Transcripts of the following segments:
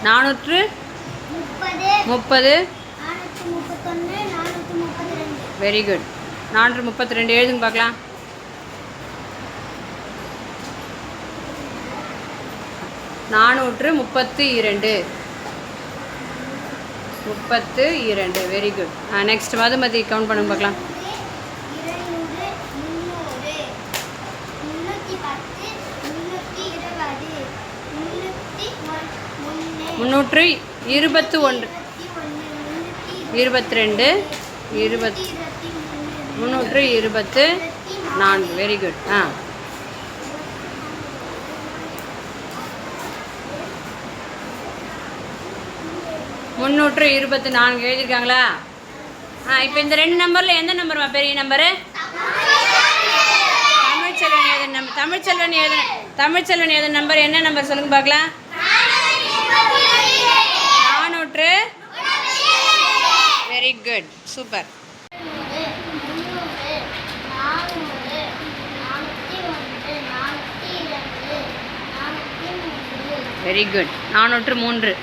430 very good. 432 எழுதுங்க பார்க்கலாம். 432 very good. Next Madhumathi count பண்ணுங்க பார்க்கலாம். 321 22 324 வெரி குட். 324 எழுதியிருக்காங்களா? இப்போ இந்த 2 நம்பரில் எந்த நம்பர்மா பெரிய நம்பரு? தமிழ்ச்செல்வன் எழுதின நம்பர் என்ன நம்பர் சொல்லுங்க பார்க்கலாம். 400 very good super. Very good. 403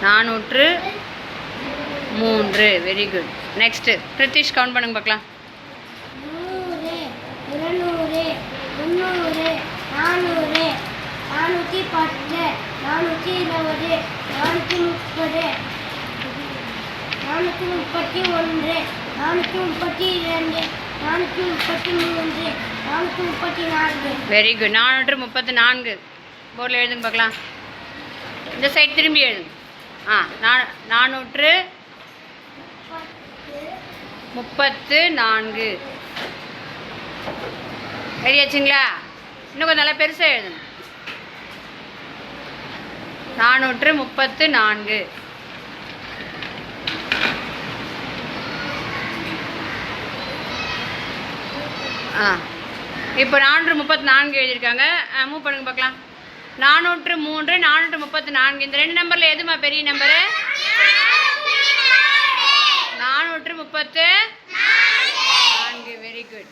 403 very good. Next Prithish count பண்ணுங்க பார்க்கலாம். 100 200 300 400 410 420 430 431 432 433 434 வெரி குட். 434 போர்டில் எழுதுங்க பார்க்கலாம். இந்த சைடு திரும்பி எழுதுங்க. 434 எழுதியாச்சுங்களா? இன்னும் கொஞ்சம் நல்லா பெருசாக எழுதுங்க. 434 இப்போ 434 எழுதியிருக்காங்க. மூவ் பண்ணுங்க பார்க்கலாம். 403 434 இந்த 2 நம்பரில் எதுமா பெரிய நம்பரு? 434 very good.